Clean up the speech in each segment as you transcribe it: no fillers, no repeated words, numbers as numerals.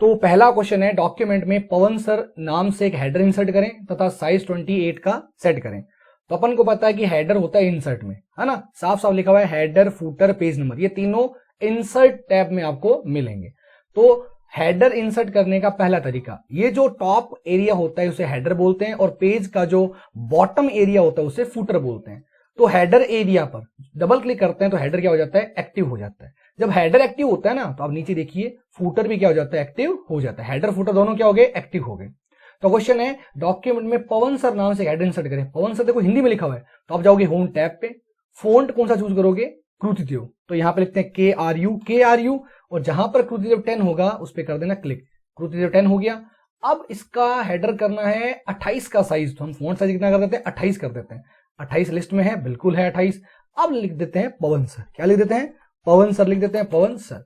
तो पहला क्वेश्चन है, डॉक्यूमेंट में पवन सर नाम से एक हेडर इंसर्ट करें तथा साइज 28 का सेट करें। तो अपन को पता है कि हेडर होता है इंसर्ट में, है ना, साफ साफ लिखा हुआ है हेडर, फूटर, पेज नंबर, ये तीनों इंसर्ट टैब में आपको मिलेंगे। तो हेडर इंसर्ट करने का पहला तरीका, ये जो टॉप एरिया होता है उसे हेडर बोलते हैं और पेज का जो बॉटम एरिया होता है उसे फूटर बोलते हैं। तो हेडर एरिया पर डबल क्लिक करते हैं तो हेडर क्या हो जाता है, एक्टिव हो जाता है। जब हेडर एक्टिव होता है ना तो आप नीचे देखिए फूटर भी क्या हो जाता है, एक्टिव हो जाता है। हेडर फूटर दोनों क्या हो गए, एक्टिव हो गए। तो क्वेश्चन है, डॉक्यूमेंट में पवन सर नाम से हेडर इंसर्ट करें। पवन सर देखो हिंदी में लिखा हुआ है, तो आप जाओगे होम टैब पे, फोंट कौन सा चूज करोगे, कृतिदेव। तो यहां पे लिखते हैं KRU और जहां पर कृतिदेव 10 होगा उस पर कर देना क्लिक। कृतिदेव 10 हो गया। अब इसका हेडर करना है 28 का साइज, तो हम फोंट साइज कितना कर देते हैं, 28 कर देते हैं। 28 लिस्ट में है, बिल्कुल है 28। अब लिख देते हैं पवन सर, क्या लिख देते हैं, पवन सर लिख देते हैं, पवन सर।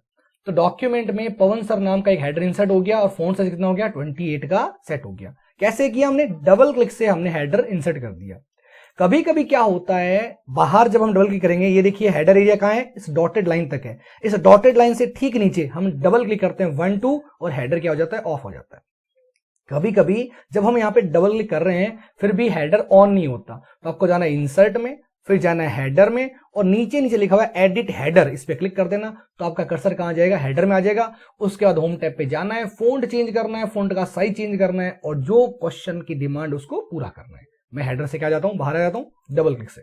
तो डॉक्यूमेंट में पवन सर नाम का एक हेडर इंसर्ट हो गया और फोंट साइज कितना हो गया, 28 का सेट हो गया। कैसे किया हमने, डबल क्लिक से हमने हेडर इंसर्ट कर दिया। कभी कभी क्या होता है, बाहर जब हम डबल क्लिक करेंगे, ये देखिए हेडर एरिया कहां है, इस डॉटेड लाइन तक है। इस डॉटेड लाइन से ठीक नीचे हम डबल क्लिक करते हैं 1 2 और हेडर क्या हो जाता है, ऑफ हो जाता है। कभी कभी जब हम यहां पे डबल क्लिक कर रहे हैं फिर भी हेडर ऑन नहीं होता, तो आपको जाना है इंसर्ट में, फिर जाना है हेडर में और नीचे नीचे लिखा हुआ है एडिट हेडर, इस पे क्लिक कर देना तो आपका कर्सर कहां जाएगा, हेडर में आ जाएगा। उसके बाद होम टैब पे जाना है, फोंट चेंज करना है, फोंट का साइज चेंज करना है और जो क्वेश्चन की डिमांड उसको पूरा करना है। मैं हेडर से क्या जाता हूं, बाहर आ जाता हूं डबल क्लिक से।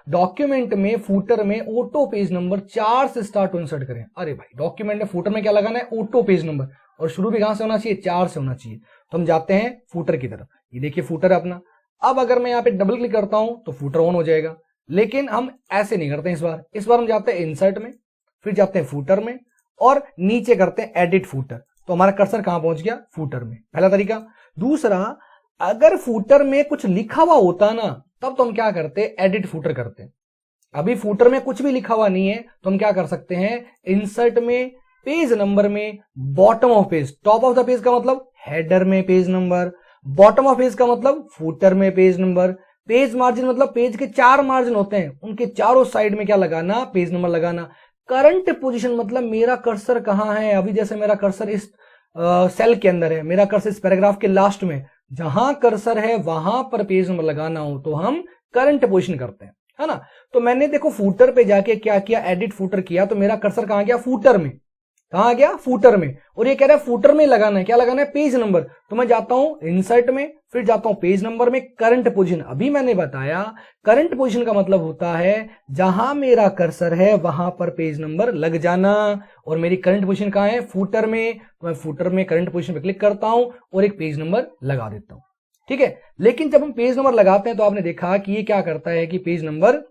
डॉक्यूमेंट में फूटर में ऑटो पेज नंबर 4 से स्टार्ट इंसर्ट करें। अरे भाई डॉक्यूमेंट में फूटर में क्या लगाना है, ऑटो पेज नंबर, और शुरू भी कहां से होना चाहिए, 4 से होना चाहिए। तो हम जाते हैं फूटर की तरफ, ये देखिए फूटर है अपना। अब अगर मैं यहां पे डबल क्लिक करता हूं तो फूटर ऑन हो जाएगा, लेकिन हम ऐसे नहीं करते हैं। इस बार हम जाते हैं इंसर्ट में, फिर जाते हैं फूटर में और नीचे करते हैं एडिट फूटर। तो हमारा कर्सर कहां पहुंच गया, फूटर में, पहला तरीका। दूसरा, अगर फूटर में कुछ लिखा हुआ होता ना तब तो हम क्या करते, एडिट फूटर करते हैं। अभी फूटर में कुछ भी लिखा हुआ नहीं है तो हम क्या कर सकते हैं, इंसर्ट में, पेज नंबर में, bottom of page, top of the page का मतलब हेडर में page number, bottom of page का मतलब फूटर में पेज नंबर, पेज मार्जिन मतलब पेज के 4 मार्जिन होते हैं उनके चारों साइड में क्या लगाना, पेज नंबर लगाना। करंट पोजीशन मतलब मेरा कर्सर कहां है, अभी जैसे मेरा कर्सर इस सेल के अंदर है, मेरा कर्सर इस पैराग्राफ के लास्ट में, जहां कर्सर है वहां पर पेज नंबर लगाना हो तो हम करंट पोजीशन करते हैं, है ना। तो मैंने देखो फूटर पे जाके क्या किया, एडिट फूटर किया, तो मेरा कर्सर कहां गया, फूटर में। कहां गया, फूटर में। और ये कह रहा है फूटर में लगाना है, क्या लगाना है, पेज नंबर। तो मैं जाता हूं इंसर्ट में, फिर जाता हूं पेज नंबर में, करंट पोजीशन। अभी मैंने बताया करंट पोजीशन का मतलब होता है जहां मेरा कर्सर है वहां पर पेज नंबर लग जाना। और मेरी करंट पोजीशन कहां है, फूटर में। तो मैं फूटर में करंट पोजीशन पे क्लिक करता हूं और एक पेज नंबर लगा देता हूं, ठीक है। लेकिन जब हम पेज नंबर लगाते हैं तो आपने देखा कि ये क्या करता है कि पेज नंबर,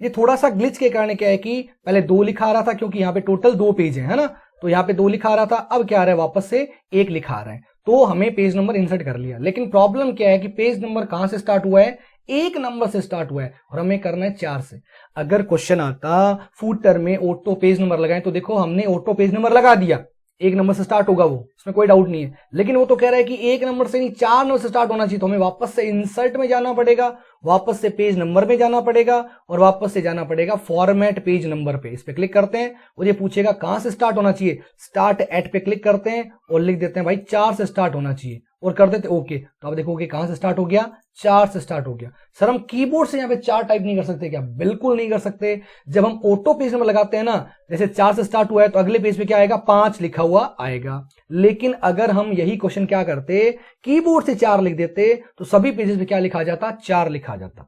ये थोड़ा सा ग्लिच के कारण क्या है कि पहले 2 लिखा आ रहा था क्योंकि यहाँ पे टोटल 2 पेज है ना, तो यहाँ पे 2 लिखा आ रहा था, अब क्या आ रहा है, वापस से 1 लिखा आ रहा है। तो हमें पेज नंबर इंसर्ट कर लिया, लेकिन प्रॉब्लम क्या है कि पेज नंबर कहां से स्टार्ट हुआ है, 1 नंबर से स्टार्ट हुआ है और हमें करना है 4 से। अगर क्वेश्चन आता फूटर में ऑटो पेज नंबर लगाए तो देखो हमने ऑटो पेज नंबर लगा दिया, 1 नंबर से स्टार्ट होगा वो, इसमें कोई डाउट नहीं है। लेकिन वो तो कह रहा है कि 1 नंबर से नहीं 4 नंबर से स्टार्ट होना चाहिए, तो हमें वापस से इंसर्ट में जाना पड़ेगा, वापस से पेज नंबर में जाना पड़ेगा और वापस से जाना पड़ेगा फॉर्मेट पेज नंबर पे। इस पे क्लिक करते हैं और ये पूछेगा कहां से स्टार्ट होना चाहिए, स्टार्ट एट पे क्लिक करते हैं और लिख देते हैं भाई 4 से स्टार्ट होना चाहिए और कर देते ओके। तो आप देखोगे कहां से स्टार्ट हो गया, 4 से स्टार्ट हो गया। सर हम कीबोर्ड से यहाँ पे 4 टाइप नहीं कर सकते क्या, बिल्कुल नहीं कर सकते। जब हम ऑटो पेज नंबर लगाते हैं ना, जैसे 4 से स्टार्ट हुआ है तो अगले पेज पे क्या आएगा, 5 लिखा हुआ आएगा। लेकिन अगर हम यही क्वेश्चन क्या करते, कीबोर्ड से 4 लिख देते तो सभी पेजेस पे क्या लिखा जाता, 4 लिखा जाता।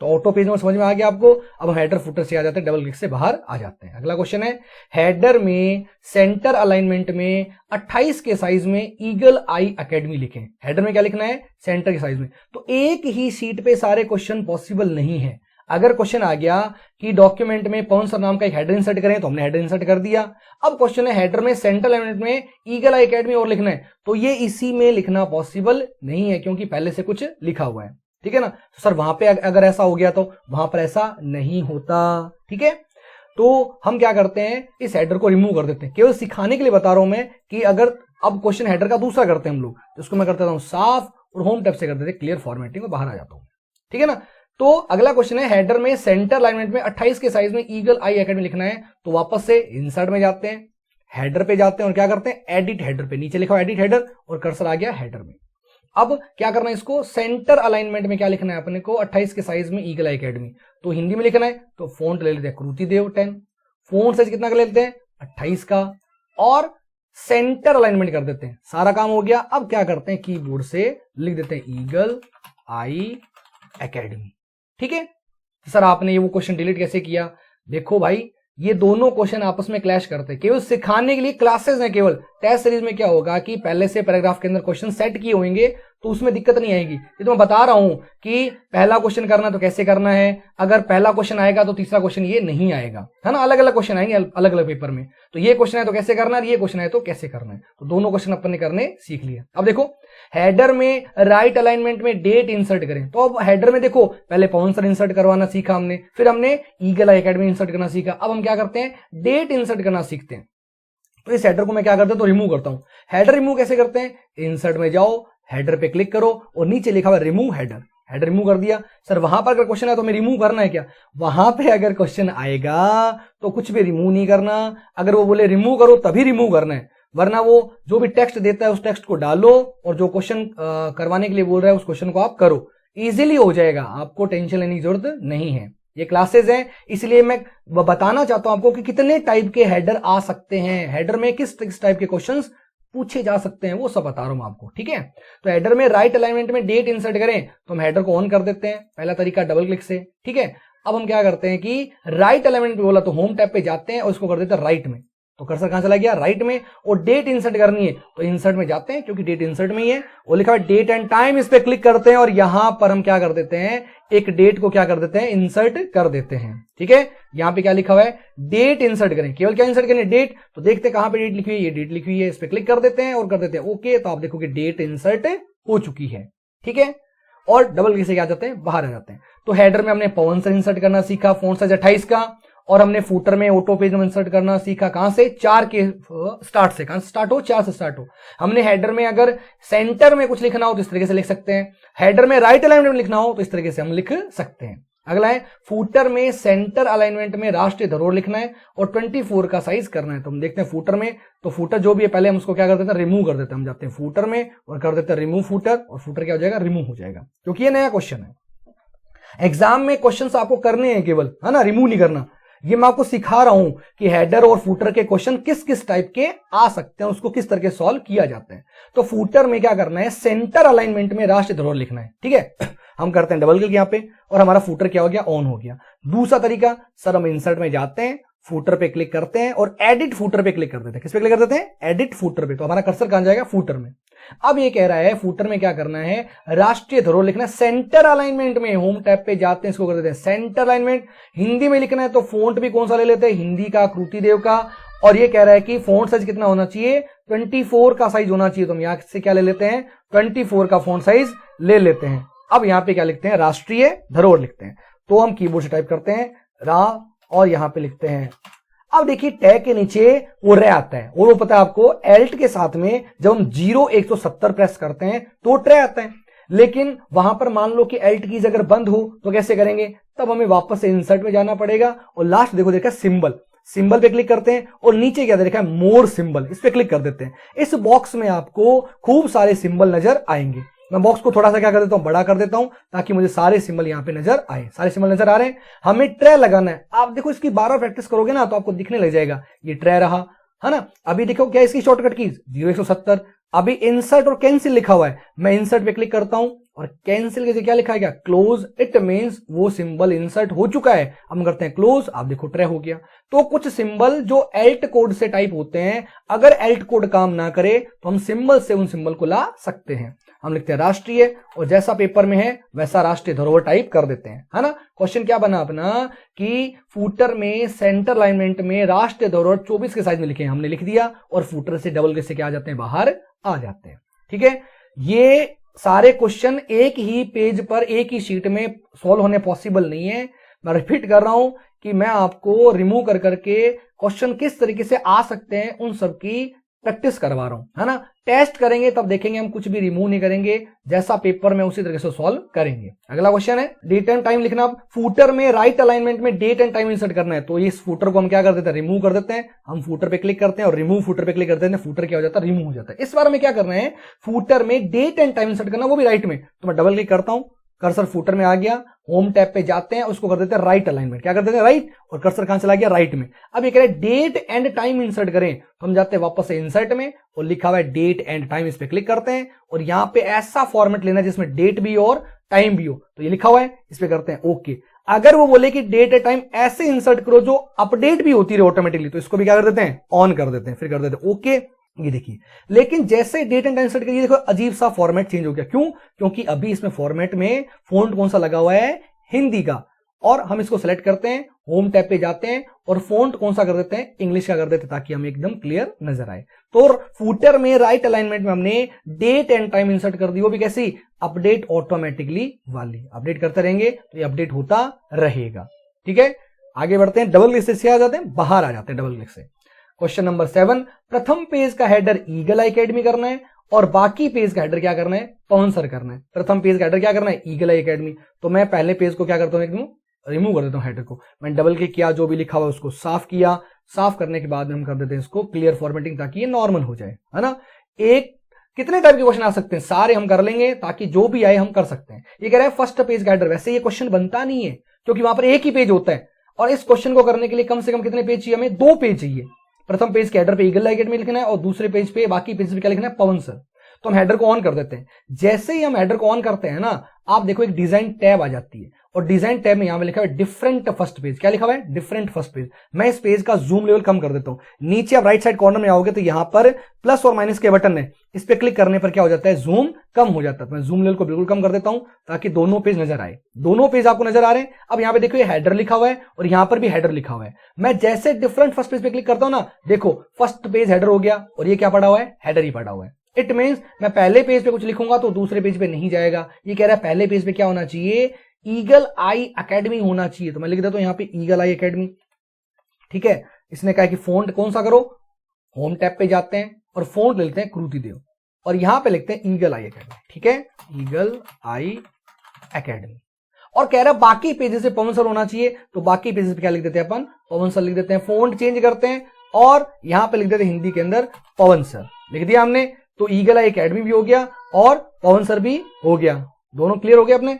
तो ऑटो पेज नंबर समझ में आ गया आपको। अब हम हेडर फुटर से आ जाते हैं, डबल क्लिक से बाहर आ जाते हैं। अगला क्वेश्चन है, हेडर में सेंटर अलाइनमेंट में 28 के साइज में ईगल आई एकेडमी लिखें। हेडर में क्या लिखना है, सेंटर के साइज में। तो एक ही शीट पे सारे क्वेश्चन पॉसिबल नहीं है। अगर क्वेश्चन आ गया कि डॉक्यूमेंट में पवन सर नाम का एक हेडर इंसर्ट करें, तो हमने हेडर इंसर्ट कर दिया। अब क्वेश्चन है हेडर में सेंटर अलाइनमेंट में ईगल आई एकेडमी और लिखना है, तो ये इसी में लिखना पॉसिबल नहीं है क्योंकि पहले से कुछ लिखा हुआ है, ठीक है ना। तो सर वहां पे अगर ऐसा हो गया तो वहां पर ऐसा नहीं होता, ठीक है। तो हम क्या करते हैं, इस हेडर को रिमूव कर देते हैं। केवल सिखाने के लिए बता रहा हूं मैं कि अगर अब क्वेश्चन हेडर का दूसरा करते हैं हम लोग, तो इसको मैं कर देता हूं साफ और होम टैब से कर देते क्लियर फॉर्मेटिंग और बाहर आ जाता हूं, ठीक है ना। तो अगला क्वेश्चन है, हेडर में सेंटर अलाइनमेंट में 28 के साइज में ईगल आई एकेडमी लिखना है, तो वापस से इंसर्ट में जाते हैं, हेडर पे जाते हैं और क्या करते हैं, एडिट हेडर पे, नीचे लिखा हुआ एडिट हेडर और कर्सर आ गया हेडर में। अब क्या करना है, इसको सेंटर अलाइनमेंट में क्या लिखना है अपने को, 28 के साइज में ईगल एकेडमी, तो हिंदी में लिखना है तो फॉन्ट ले लेते हैं कृतिदेव 10, फॉन्ट साइज कितना का ले लेते हैं 28 का, और सेंटर अलाइनमेंट कर देते हैं, सारा काम हो गया। अब क्या करते हैं, कीबोर्ड से लिख देते हैं ईगल आई एकेडमी। ठीक है, सर आपने ये वो क्वेश्चन डिलीट कैसे किया, देखो भाई ये दोनों क्वेश्चन आपस में क्लैश करते हैं, केवल सिखाने के लिए क्लासेस हैं। केवल टेस्ट सीरीज में क्या होगा कि पहले से पैराग्राफ के अंदर क्वेश्चन सेट किए होंगे तो उसमें दिक्कत नहीं आएगी। ये तो मैं बता रहा हूं कि पहला क्वेश्चन करना तो कैसे करना है, अगर पहला क्वेश्चन आएगा तो तीसरा क्वेश्चन ये नहीं आएगा, है ना, अलग अलग क्वेश्चन आएंगे अलग अलग पेपर में। तो ये क्वेश्चन है तो कैसे करना है, ये क्वेश्चन है तो कैसे करना है, तो दोनों क्वेश्चन अपन ने करने सीख लिया। अब देखो हेडर में राइट अलाइनमेंट में डेट इंसर्ट करें, तो अब हेडर में देखो पहले पवन सर इंसर्ट करवाना सीखा हमने, फिर हमने ईगल आई एकेडमी इंसर्ट करना सीखा, अब हम क्या करते हैं डेट इंसर्ट करना सीखते हैं। तो इस हेडर को मैं क्या करता हूं, तो रिमूव करता हूं। हेडर रिमूव कैसे करते हैं, इंसर्ट में जाओ, हेडर पे क्लिक करो और नीचे लिखा हुआ रिमूव हेडर, हेडर रिमूव कर दिया। सर वहां पर अगर क्वेश्चन है तो हमें रिमूव करना है क्या, वहां पे अगर क्वेश्चन आएगा तो कुछ भी रिमूव नहीं करना, अगर वो बोले रिमूव करो तभी रिमूव करना है, वरना वो जो भी टेक्स्ट देता है उस टेक्स्ट को डालो और जो क्वेश्चन करवाने के लिए बोल रहा है उस क्वेश्चन को आप करो, इजीली हो जाएगा, आपको टेंशन लेने की जरूरत नहीं है। ये क्लासेस हैं, इसलिए मैं बताना चाहता हूं आपको कि कितने टाइप के हेडर आ सकते हैं, हेडर में किस टाइप के क्वेश्चंस पूछे जा सकते हैं, वो सब बता रहा हूं आपको। ठीक है, तो हेडर में राइट अलाइनमेंट में डेट इंसर्ट करें तो हम हेडर को ऑन कर देते हैं, पहला तरीका डबल क्लिक से। ठीक है, अब हम क्या करते हैं कि राइट अलाइनमेंट पे बोला तो होम टैब पे जाते हैं और इसको कर देते हैं राइट में, तो कर्सर कहां चला गया, राइट में, और डेट इंसर्ट करनी है तो इंसर्ट में जाते हैं क्योंकि डेट इंसर्ट में ही है, और लिखा है डेट एंड टाइम, इस पे क्लिक करते हैं और यहां पर हम क्या कर देते हैं, एक डेट को क्या कर देते हैं, इंसर्ट कर देते हैं। ठीक है, यहां पे क्या लिखा हुआ है, डेट इंसर्ट करें, केवल क्या इंसर्ट करें, डेट, तो देखते हैं कहां पे डेट लिखी हुई है, ये डेट लिखी हुई है, इस पे क्लिक कर देते हैं और कर देते हैं ओके, तो आप देखोगे डेट इंसर्ट हो चुकी है। ठीक है, और डबल क्लिक से क्या जाते हैं, बाहर आ जाते हैं। तो हेडर में हमने पवन सर इंसर्ट करना सीखा, फॉन्ट साइज 28 का, और हमने फूटर में ऑटो पेज में इंसर्ट करना सीखा, कहां से, 4 के स्टार्ट से, कहां से स्टार्ट हो, 4 से स्टार्ट हो। हमने हेडर में अगर सेंटर में कुछ लिखना हो तो इस तरीके से लिख सकते हैं, हेडर में राइट अलाइनमेंट में लिखना हो तो इस तरीके से हम लिख सकते हैं। अगला है फूटर में सेंटर अलाइनमेंट में राष्ट्रीय धरोहर लिखना है और 24 का साइज करना है। तो हम देखते हैं फूटर में, तो फूटर जो भी है पहले हम उसको क्या कर देते हैं, रिमूव कर देते हैं। हम जाते हैं फूटर में और कर देते हैं रिमूव फूटर, और फूटर क्या हो जाएगा, रिमूव हो जाएगा, क्योंकि ये नया क्वेश्चन है। एग्जाम में क्वेश्चन आपको करने हैं केवल, है ना, रिमूव नहीं करना। ये मैं आपको सिखा रहा हूं कि हेडर और फूटर के क्वेश्चन किस किस टाइप के आ सकते हैं, उसको किस तरह के सॉल्व किया जाता है। तो फूटर में क्या करना है, सेंटर अलाइनमेंट में राष्ट्रीय धरोहर लिखना है। ठीक है, हम करते हैं डबल क्लिक यहां पे और हमारा फूटर क्या हो गया, ऑन हो गया। दूसरा तरीका, सर हम इंसर्ट में जाते हैं, फूटर पे क्लिक करते हैं और एडिट फूटर पे क्लिक कर देते हैं। किस पे क्लिक कर देते हैं, एडिट फूटर पे, तो हमारा कर्सर कहां जाएगा, फूटर में। अब ये कह रहा है फूटर में क्या करना है, राष्ट्रीय धरोहर लिखना है, सेंटर अलाइनमेंट में, होम टैब पे जाते हैं, इसको कर देते हैं सेंटर अलाइनमेंट। हिंदी में लिखना है तो फॉन्ट भी कौन सा ले लेते हैं, हिंदी का, कृतिदेव का, और ये कह रहा है कि फॉन्ट साइज कितना होना चाहिए, 24 का साइज होना चाहिए। तो हम यहां से क्या ले लेते हैं, 24 का फॉन्ट साइज ले लेते हैं। अब यहां पे क्या लिखते हैं, राष्ट्रीय धरोहर लिखते हैं, तो हम कीबोर्ड से टाइप करते हैं रा और यहां पे लिखते हैं। अब देखिए टैग के नीचे वो ट्रे आता है, और वो पता है आपको एल्ट के साथ में जब हम 0 170 प्रेस करते हैं तो ट्रे आता है, लेकिन वहां पर मान लो कि एल्ट कीज अगर बंद हो तो कैसे करेंगे, तब हमें वापस से इंसर्ट में जाना पड़ेगा और लास्ट देखो देखा सिंबल, सिंबल पे क्लिक करते हैं और नीचे क्या देखा है, मोर सिंबल, इस पे क्लिक कर देते हैं। इस बॉक्स में आपको खूब सारे सिंबल नजर आएंगे। मैं बॉक्स को थोड़ा सा क्या कर देता हूं, बड़ा कर देता हूं ताकि मुझे सारे सिंबल यहां पे नजर आए। सारे सिंबल नजर आ रहे हैं, हमें ट्रे लगाना है। आप देखो इसकी 12 प्रैक्टिस करोगे ना तो आपको दिखने लग जाएगा, ये ट्रे रहा, है ना। अभी देखो क्या इसकी शॉर्टकट कीज 0 170। अभी इंसर्ट और कैंसिल लिखा हुआ है, मैं इंसर्ट पे क्लिक करता हूं और कैंसिल के क्या लिखा है, क्या क्लोज, इट मींस वो सिंबल इंसर्ट हो चुका है। हम करते हैं क्लोज, आप देखो ट्रे हो गया। तो कुछ सिंबल जो एल्ट कोड से टाइप होते हैं, अगर एल्ट कोड काम ना करे तो हम सिंबल से उन सिंबल को ला सकते हैं। हम लिखते हैं राष्ट्रीय और जैसा पेपर में है वैसा राष्ट्रीय धरोहर टाइप कर देते हैं, है ना। क्वेश्चन क्या बना अपना कि फूटर में सेंटर अलाइनमेंट में राष्ट्रीय धरोहर 24 के साइज में लिखे, हमने लिख दिया और फूटर से डबल क्लिक से क्या आ जाते हैं, बाहर आ जाते हैं। ठीक है, ये सारे क्वेश्चन एक ही पेज पर एक ही शीट में सॉल्व होने पॉसिबल नहीं है। मैं रिपीट कर रहा हूं कि मैं आपको रिमूव कर करके क्वेश्चन किस तरीके से आ सकते हैं उन सब की प्रैक्टिस करवा रहा हूं, है ना। टेस्ट करेंगे तब देखेंगे, हम कुछ भी रिमूव नहीं करेंगे, जैसा पेपर में उसी तरीके से सॉल्व करेंगे। अगला क्वेश्चन है डेट एंड टाइम लिखना। फूटर में राइट अलाइनमेंट में डेट एंड टाइम इंसर्ट करना है, तो इस फूटर को हम क्या कर देते हैं, रिमूव कर देते हैं। हम फूटर पे क्लिक करते हैं और रिमूव फूटर पे क्लिक करते हैं, फूटर क्या हो जाता है, रिमूव हो जाता है। इस बार में क्या करना है, फूटर में डेट एंड टाइम इंसर्ट करना, वो भी राइट में। तो मैं डबल क्लिक करता हूं, कर्सर फूटर में आ गया, होम टैब पे जाते हैं, उसको कर देते हैं राइट अलाइनमेंट। क्या कर देते हैं, राइट, और कर्सर कहां चला गया, राइट में। अब ये कह रहे हैं डेट एंड टाइम इंसर्ट करें, तो हम जाते हैं वापस से इंसर्ट में और लिखा हुआ है डेट एंड टाइम, इस पे क्लिक करते हैं और यहां पे ऐसा फॉर्मेट लेना है जिसमें डेट भी और टाइम भी हो, तो ये लिखा हुआ है, इस पे करते हैं ओके। अगर वो बोले कि डेट एंड टाइम ऐसे इंसर्ट करो जो अपडेट भी होती रहे ऑटोमेटिकली, तो इसको भी क्या कर देते हैं, ऑन कर देते हैं, फिर कर देते हैं ओके। ये देखिए, लेकिन जैसे डेट एंड टाइम सेट करिए, देखो अजीब सा फॉर्मेट चेंज हो गया। क्यों? क्योंकि अभी इसमें फॉर्मेट में फॉन्ट कौन सा लगा हुआ है, हिंदी का। और हम इसको सेलेक्ट करते हैं, होम टैब पे जाते हैं और फॉन्ट कौन सा कर देते हैं, इंग्लिश का कर देते हैं, ताकि हमें एकदम क्लियर नजर आए। तो फूटर में राइट अलाइनमेंट में हमने डेट एंड टाइम इंसर्ट कर दी, वो भी कैसी, अपडेट ऑटोमेटिकली वाली। अपडेट करते रहेंगे तो ये अपडेट होता रहेगा। ठीक है, आगे बढ़ते हैं। डबल क्लिक से आ जाते हैं, बाहर आ जाते हैं डबल क्लिक से। क्वेश्चन नंबर 7, प्रथम पेज का हेडर ईगल आई एकेडमी करना है और बाकी पेज का हेडर क्या करना है, पवन सर करना है। प्रथम पेज का हेडर क्या करना है, ईगल आई एकेडमी। तो मैं पहले पेज को क्या करता हूं, एकदम रिमूव कर देता हूं हेडर को। मैं डबल क्लिक किया, जो भी लिखा हुआ उसको साफ किया, साफ करने के बाद हम कर देते हैं इसको क्लियर फॉर्मेटिंग, ताकि ये नॉर्मल हो जाए, है ना। एक कितने टाइप के क्वेश्चन आ सकते हैं, सारे हम कर लेंगे, ताकि जो भी आए हम कर सकते हैं। ये कह रहा है फर्स्ट पेज का हेडर, वैसे ये क्वेश्चन बनता नहीं है क्योंकि वहां पर एक ही पेज होता है, और इस क्वेश्चन को करने के लिए कम से कम कितने पेज चाहिए, हमें 2 पेज चाहिए। प्रथम पेज के हेडर पे ईगल आई एकेडमी लिखना है और दूसरे पेज पे, बाकी पेज पे क्या लिखना है, पवन सर। तो हम हेडर को ऑन कर देते हैं। जैसे ही हम हेडर को ऑन करते हैं ना, आप देखो एक डिजाइन टैब आ जाती है, और डिजाइन टैब में यहां पे लिखा हुआ है डिफरेंट फर्स्ट पेज। क्या लिखा हुआ है, डिफरेंट फर्स्ट पेज। मैं इस पेज का जूम लेवल कम कर देता हूं। नीचे आप राइट साइड कॉर्नर में आओगे तो यहां पर प्लस और माइनस के बटन है, इस पे क्लिक करने पर क्या हो जाता है, जूम कम हो जाता है। तो मैं जूम लेवल को बिल्कुल कम कर देता हूं, ताकि दोनों पेज नजर आए। दोनों पेज आपको नजर आ रहे हैं। अब यहां पे देखो, ये हेडर लिखा हुआ है और यहां पर भी हेडर लिखा हुआ है। मैं जैसे डिफरेंट फर्स्ट पेज पे क्लिक करता हूं ना, देखो फर्स्ट पेज हेडर हो गया और ये क्या पड़ा हुआ है, हेडर ही पड़ा हुआ है। इट मीन्स मैं पहले पेज पे कुछ लिखूंगा तो दूसरे पेज पे नहीं जाएगा। ये कह रहा है पहले पेज पे क्या होना चाहिए, ईगल आई एकेडमी होना चाहिए। तो मैं लिख देता हूं यहां पे ईगल आई एकेडमी। ठीक है, इसने कहा कि फोंट कौन सा करो, होम टैब पे जाते हैं और फोंट लिखते हैं कृति देव, और यहां पे लिखते हैं ईगल आई एकेडमी। ठीक है, ईगल आई एकेडमी। और कह रहा है बाकी पेजेस पे पवन सर होना चाहिए, तो बाकी पेजेस पे क्या लिख देते हैं अपन, पवन सर लिख देते हैं। फोंट चेंज करते हैं और यहां पे लिख देते हैं हिंदी के अंदर पवन सर, लिख दिया हमने। तो ईगल आई एकेडमी भी हो गया और पवन सर भी हो गया, दोनों क्लियर हो गए अपने।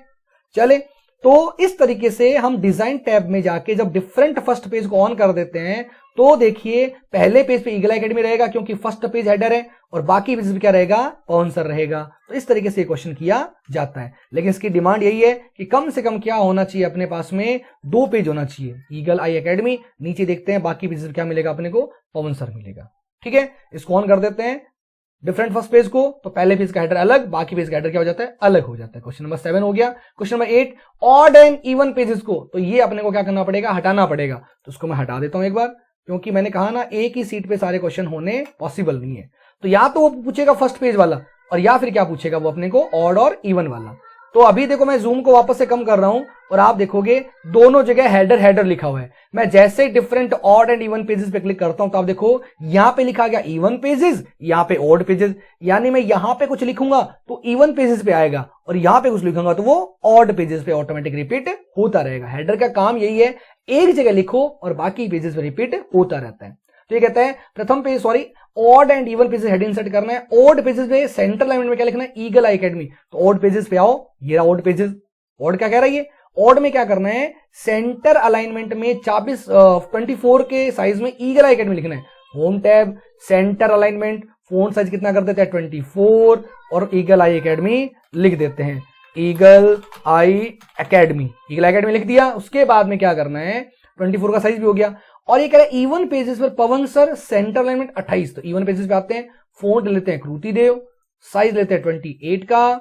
चले, तो इस तरीके से हम डिजाइन टैब में जाके जब डिफरेंट फर्स्ट पेज को ऑन कर देते हैं, तो देखिए पहले पेज पे ईगल आई एकेडमी रहेगा क्योंकि फर्स्ट पेज हेडर है, और बाकी पेज पे क्या रहेगा, पवन सर रहेगा। तो इस तरीके से क्वेश्चन किया जाता है। लेकिन इसकी डिमांड यही है कि कम से कम क्या होना चाहिए, अपने पास में 2 पेज होना चाहिए, ईगल आई एकेडमी, नीचे देखते हैं बाकी पेज पे क्या मिलेगा अपने को, पवन सर मिलेगा। ठीक है, इसको ऑन कर देते हैं डिफरेंट फर्स्ट पेज को, तो पहले पेज का हेडर अलग, बाकी पेज का हेडर क्या हो जाता है, अलग हो जाता है। क्वेश्चन नंबर 7 हो गया। Question number 8, odd and even pages को, तो ये अपने को क्या करना पड़ेगा, हटाना पड़ेगा। तो उसको मैं हटा देता हूं एक बार, क्योंकि मैंने कहा ना एक ही सीट पे सारे क्वेश्चन होने पॉसिबल नहीं है। तो या तो वो पूछेगा फर्स्ट पेज वाला, और या फिर क्या पूछेगा वो अपने को, ऑड और इवन वाला। तो अभी देखो मैं जूम को वापस से कम कर रहा हूं और आप देखोगे दोनों जगह हेडर हेडर लिखा हुआ है। मैं जैसे different odd and even pages पे क्लिक करता हूं तो आप देखो यहां पे लिखा गया इवन पेजेस, यहां पे ऑड पेजेस। यानी मैं यहां पे कुछ लिखूंगा तो इवन पेजेस पे आएगा, और यहां पे कुछ लिखूंगा तो वो ऑड पेजेस पे ऑटोमेटिक रिपीट होता रहेगा। हेडर का काम यही है, एक जगह लिखो और बाकी पेजेस पे रिपीट होता रहता है। तो ये कहता है प्रथम page odd and even pages head insert करना है। ऑड पेजेस पे सेंट्रल अलाइनमेंट में क्या लिखना है, ईगल आई एकेडमी। तो ऑड पेजेस पे आओ, ये रहा ऑड पेजेस। ऑड क्या कह रहा है ये, ऑड में क्या करना है, सेंटर अलाइनमेंट में 24 के साइज में ईगल आई एकेडमी लिखना है। Home tab, centre alignment, font size कितना कर देते हैं 24, और ईगल आई एकेडमी लिख देते हैं। ईगल आई एकेडमी, ईगल आई एकेडमी लिख दिया। उसके बाद में क्या करना है, 24 का साइज भी हो गया। और ये कह रहा है इवन पेजेस पर पवन सर, सेंटर अलाइनमेंट 28। तो इवन पेजेस पे आते हैं, फोंट लेते हैं कृति देव, साइज लेते हैं 28 का,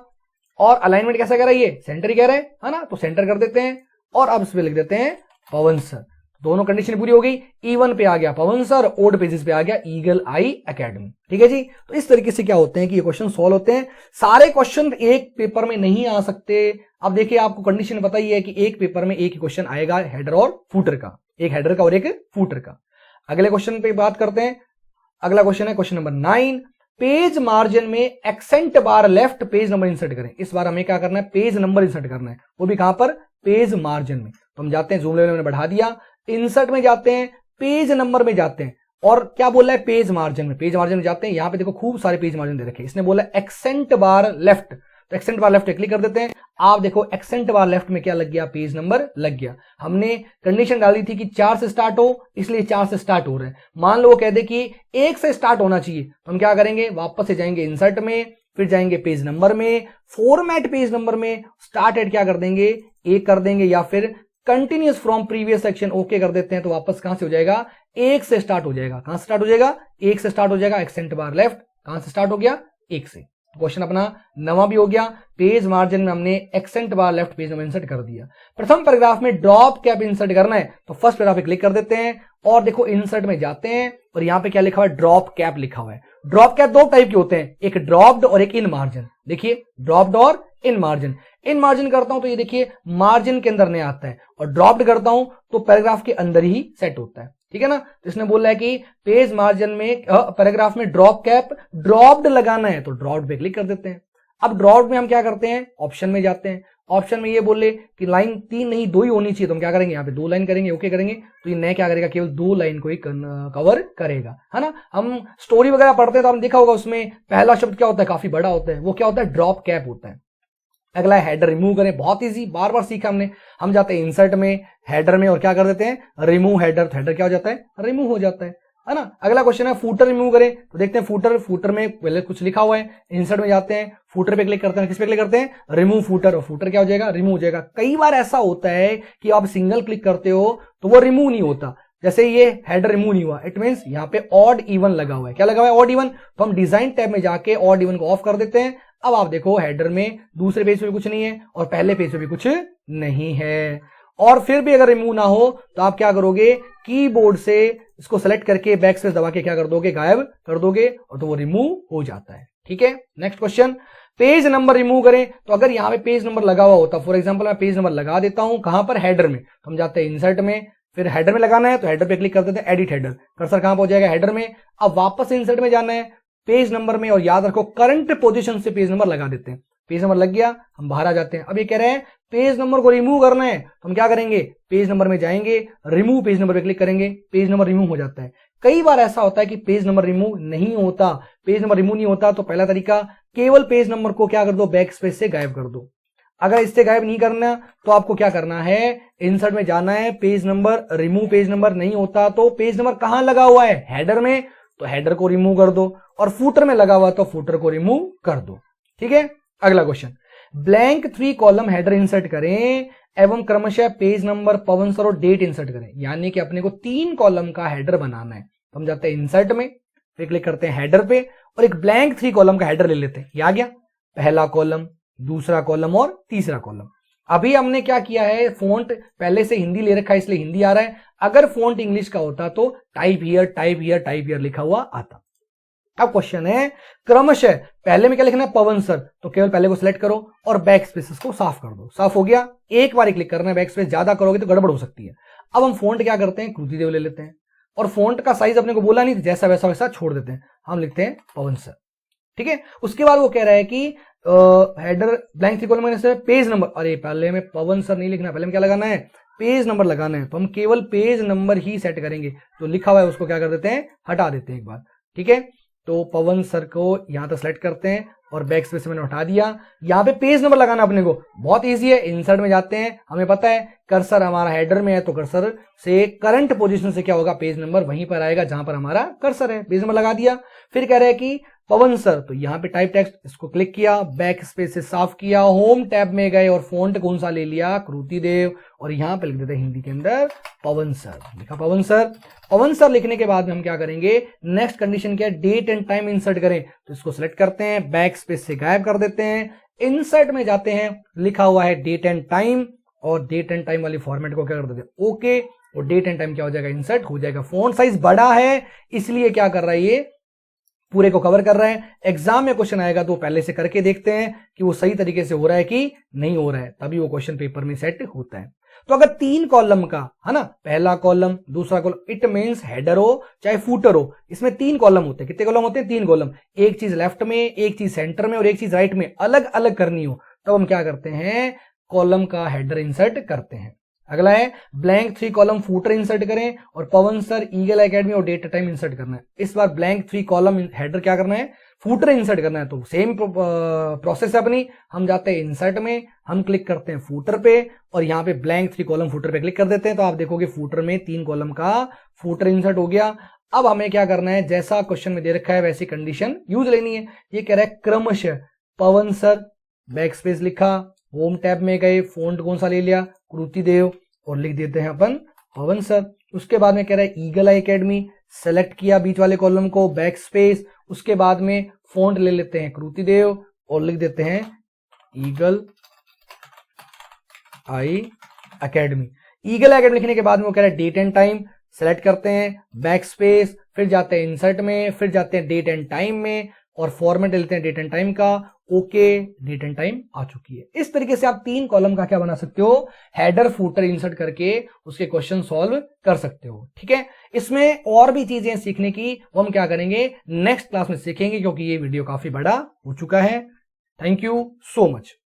और अलाइनमेंट कैसा कह रहा है ये, सेंटर ही कह रहा है ना, तो सेंटर कर देते हैं। और अब इस पे लिख देते हैं पवन सर। दोनों कंडीशन पूरी हो गई, इवन पे आ गया पवन सर, ओड पेजेस पे आ गया ईगल आई एकेडमी। ठीक है जी। तो इस तरीके से क्या होते हैं कि ये क्वेश्चन सॉल्व होते हैं। सारे क्वेश्चन एक पेपर में नहीं आ सकते। अब देखिए आपको कंडीशन पता ही है कि एक पेपर में एक ही क्वेश्चन आएगा हेडर और फूटर का, एक हेडर का और एक फूटर का। अगले क्वेश्चन पे बात करते हैं। अगला क्वेश्चन है क्वेश्चन नंबर 9, पेज मार्जिन में एक्सेंट बार लेफ्ट पेज नंबर इंसर्ट करें। इस बार हमें क्या करना है, पेज नंबर इंसर्ट करना है, वो भी कहां पर, पेज मार्जिन में। तो हम जाते हैं, जूम लेवल मैंने बढ़ा दिया, इंसर्ट में जाते हैं, पेज नंबर में जाते हैं, और क्या बोला है, पेज मार्जिन में। पेज मार्जिन में जाते हैं, यहां पे देखो खूब सारे पेज मार्जिन दे रखे, इसने बोला एक्सेंट बार लेफ्ट, तो एक्सेंट बार लेफ्ट क्लिक कर देते हैं। आप देखो एक्सेंट बार लेफ्ट में क्या लग गया, पेज नंबर लग गया। हमने कंडीशन डाली थी कि 4 से स्टार्ट हो, इसलिए 4 से स्टार्ट हो रहा है। मान लो वो कह दे कि 1 से स्टार्ट होना चाहिए, तो हम क्या करेंगे, वापस से जाएंगे इंसर्ट में, फिर जाएंगे पेज नंबर में, फॉर्मेट पेज नंबर में स्टार्ट एट क्या कर देंगे, 1 कर देंगे, या फिर continuous from previous section okay कर देते हैं, तो वापस कहां से हो जाएगा, 1 से स्टार्ट हो जाएगा। कहां से स्टार्ट हो जाएगा, 1 से स्टार्ट हो जाएगा। एक्सेंट बार लेफ्ट कहां से स्टार्ट हो गया, 1 से। क्वेश्चन अपना 9वां भी हो गया। पेज मार्जिन में हमने एक्सेंट बार लेफ्ट पेज नंबर इंसर्ट कर दिया। प्रथम पैराग्राफ में ड्रॉप कैप इंसर्ट करना है, तो फर्स्ट पैराग्राफ पे क्लिक कर देते हैं, और देखो इंसर्ट में जाते हैं, और यहां पे क्या लिखा हुआ है, ड्रॉप कैप लिखा हुआ है। ड्रॉप कैप 2 टाइप के होते हैं, एक ड्रॉप्ड और एक इन मार्जिन। देखिए ड्रॉप्ड और इन मार्जिन। इन मार्जिन करता हूं तो ये देखिए मार्जिन के अंदर नहीं आता है, और ड्रॉप्ड करता हूं तो पैराग्राफ के अंदर ही सेट होता है, ठीक है ना। तो इसने बोला है कि पेज मार्जिन में पैराग्राफ में ड्रॉप कैप ड्रॉप्ड लगाना है, तो ड्रॉप्ड पे क्लिक कर देते हैं। अब ड्रॉप्ड में हम क्या करते हैं, ऑप्शन में जाते हैं, ऑप्शन में ये बोले कि लाइन 3 नहीं 2 ही होनी चाहिए, तो हम क्या करेंगे, यहाँ पे 2 लाइन करेंगे, ओके करेंगे, तो ये नया क्या करेगा, केवल 2 लाइन को ही कवर करेगा, है ना। हम स्टोरी वगैरह पढ़ते हैं तो हमने देखा होगा, उसमें पहला शब्द क्या होता है, काफी बड़ा होता है, वो क्या होता है, ड्रॉप कैप होता है। अगला है हेडर रिमूव करें, बहुत इजी, बार बार सीखा हमने। हम जाते हैं इंसर्ट में, हेडर में, और क्या कर देते हैं, रिमूव हेडर, तो हेडर क्या हो जाता है, रिमूव हो जाता है ना। अगला क्वेश्चन है फूटर रिमूव करें, तो देखते हैं फूटर में पहले कुछ लिखा हुआ है, इंसर्ट में जाते हैं, फूटर पे क्लिक करते हैं, किस पे क्लिक करते हैं, रिमूव फूटर, और फूटर क्या हो जाएगा, रिमूव हो जाएगा। कई बार ऐसा होता है कि आप सिंगल क्लिक करते हो तो वो रिमूव नहीं होता, जैसे ये हेडर रिमूव नहीं हुआ, इट मींस यहाँ पे ऑड इवन लगा हुआ है। क्या लगा हुआ है, ऑड इवन, तो हम डिजाइन टैब में जाके ऑड इवन को ऑफ कर देते हैं। अब आप देखो हेडर में दूसरे पेज पे भी कुछ नहीं है, और पहले पेज पे भी कुछ नहीं है, और फिर भी अगर रिमूव ना हो तो आप क्या करोगे, कीबोर्ड से इसको सेलेक्ट करके बैक स्पेस दबा के क्या कर दोगे, गायब कर दोगे, और तो वो रिमूव हो जाता है, ठीक है। Next question, page number remove करें, तो अगर यहाँ पे पेज नंबर लगा हुआ होता, फॉर एग्जांपल मैं पेज नंबर लगा देता हूं, कहां पर, हेडर में, तो हम जाते हैं इंसर्ट में, फिर हेडर में लगाना है तो हेडर पे क्लिक कर देते हैं, एडिट हेडर, कर्सर कहां पहुंच जाएगा, हेडर में। अब वापस इंसर्ट में जाना है, पेज नंबर में, और याद रखो करंट पोजीशन से पेज नंबर लगा देते हैं। पेज नंबर लग गया, हम बाहर आ जाते हैं। अब ये कह रहे हैं पेज नंबर को रिमूव करना है, तो हम क्या करेंगे, पेज नंबर में जाएंगे, रिमूव पेज नंबर पे क्लिक करेंगे, पेज नंबर रिमूव हो जाता है। कई बार ऐसा होता है कि पेज नंबर रिमूव नहीं होता, पेज नंबर रिमूव नहीं होता, तो पहला तरीका, केवल पेज नंबर को क्या कर दो, बैक स्पेस से गायब कर दो। अगर इससे गायब नहीं करना तो आपको क्या करना है, इंसर्ट में जाना है, page number, remove page number नहीं होता तो पेज नंबर कहां लगा हुआ है, हेडर में, तो हेडर को रिमूव कर दो, और फूटर में लगा हुआ तो फूटर को रिमूव कर दो, ठीक है। अगला question, blank 3 column header insert करें एवं क्रमशः पेज नंबर, पवन सर और डेट इंसर्ट करें, यानी कि अपने को 3 कॉलम का हेडर बनाना है। तो हम जाते हैं इंसर्ट में, फिर क्लिक करते हैं हेडर पे, और एक ब्लैंक 3 कॉलम का हेडर ले लेते हैं। ये आ गया पहला कॉलम, दूसरा कॉलम और तीसरा कॉलम। अभी हमने क्या किया है, फोंट पहले से हिंदी ले रखा है इसलिए हिंदी आ रहा है, अगर फोंट इंग्लिश का होता तो type here type here type here लिखा हुआ आता। अब क्वेश्चन है क्रमशः, पहले में क्या लिखना है, पवन सर, तो केवल पहले को सिलेक्ट करो और बैक स्पेसेस को साफ कर दो। साफ हो गया, एक बार ही क्लिक करना है, बैक स्पेस ज्यादा करोगे तो गड़बड़ हो सकती है। अब हम फोंट क्या करते हैं, कृति देव ले लेते हैं, और फोंट का साइज अपने को बोला नहीं, जैसा वैसा वैसा छोड़ देते हैं, हम लिखते हैं पवन सर, ठीक है। उसके बाद वो कह रहा है कि हेडर ब्लैंक 3 कॉलम से पेज नंबर, अरे पहले में पवन सर नहीं लिखना, पहले में क्या लगाना है, पेज नंबर लगाना है, तो हम केवल पेज नंबर ही सेट करेंगे, जो लिखा हुआ है उसको क्या कर देते हैं, हटा देते हैं एक बार, ठीक है। तो पवन सर को यहां तक सेलेक्ट करते हैं, और बैक स्पेस मैंने हटा दिया। यहाँ पे पेज नंबर लगाना अपने को बहुत इजी है, इंसर्ट में जाते हैं, हमें पता है कर्सर हमारा हेडर में है, तो कर्सर से करंट पोजीशन से क्या होगा, पेज नंबर वहीं पर आएगा जहां पर हमारा कर्सर है, पेज नंबर लगा दिया। फिर कह रहा है कि पवन सर, तो यहाँ पे टाइप टेक्स्ट, इसको क्लिक किया, बैक स्पेस से साफ किया, होम टैब में गए और फॉन्ट कौन सा ले लिया, कृति देव, और यहाँ पे लिख देते हैं हिंदी के अंदर पवन सर, लिखा पवन सर। पवन सर लिखने के बाद में हम क्या करेंगे, नेक्स्ट कंडीशन क्या है, डेट एंड टाइम इंसर्ट करें, तो इसको सिलेक्ट करते हैं, बैक स्पेस से गायब कर देते हैं, इंसर्ट में जाते हैं, लिखा हुआ है डेट एंड टाइम, और डेट एंड टाइम वाली फॉर्मेट को क्या कर देते हैं, ओके, और डेट एंड टाइम क्या हो जाएगा, इंसर्ट हो जाएगा। फॉन्ट साइज बड़ा है इसलिए क्या कर रहा है, ये पूरे को कवर कर रहा है। एग्जाम में क्वेश्चन आएगा तो पहले से करके देखते हैं कि वो सही तरीके से हो रहा है कि नहीं हो रहा है, तभी वो क्वेश्चन पेपर में सेट होता है। तो अगर 3 कॉलम का है ना, पहला कॉलम दूसरा कॉलम, इट मींस हेडर हो चाहे फूटर हो, इसमें 3 कॉलम होते हैं। कितने कॉलम होते हैं? 3 कॉलम। एक चीज लेफ्ट में, एक चीज सेंटर में और एक चीज राइट में अलग अलग करनी हो, तब हम क्या करते हैं? कॉलम का हेडर इंसर्ट करते हैं। अगला है ब्लैंक 3 कॉलम फूटर इंसर्ट करें, और पवन सर ईगल एकेडमी और डेट टाइम इंसर्ट करना है। इस बार ब्लैंक 3 कॉलम हेडर क्या करना है? फूटर इंसर्ट करना है। तो सेम प्रोसेस है अपनी, हम जाते हैं इंसर्ट में, हम क्लिक करते हैं फूटर पे और यहाँ पे ब्लैंक 3 कॉलम फूटर पे क्लिक कर देते हैं। तो आप देखोगे फूटर में 3 कॉलम का फूटर इंसर्ट हो गया। अब हमें क्या करना है? जैसा क्वेश्चन में दे रखा है वैसी कंडीशन यूज लेनी है। ये कह रहा है क्रमशः पवन सर, बैक स्पेस लिखा, होम टैब में गए, फोंट कौन सा ले लिया? कृति देव, और लिख देते हैं अपन पवन सर। उसके बाद में कह रहा है ईगल एकेडमी, सेलेक्ट किया बीच वाले कॉलम को, बैक स्पेस, उसके बाद में फोंट ले लेते हैं कृति देव और लिख देते हैं ईगल आई एकेडमी। ईगल एकेडमी लिखने के बाद में वो कह रहा है डेट एंड टाइम, सेलेक्ट करते हैं, बैक स्पेस, फिर जाते हैं इंसर्ट में, फिर जाते हैं डेट एंड टाइम में और फॉर्मेट लेते हैं डेट एंड टाइम का। ओके, डेट एंड टाइम आ चुकी है। इस तरीके से आप 3 कॉलम का क्या बना सकते हो? हेडर फूटर इंसर्ट करके उसके क्वेश्चन सॉल्व कर सकते हो। ठीक है, इसमें और भी चीजें सीखने की वो हम क्या करेंगे? नेक्स्ट क्लास में सीखेंगे, क्योंकि ये वीडियो काफी बड़ा हो चुका है। Thank you so much.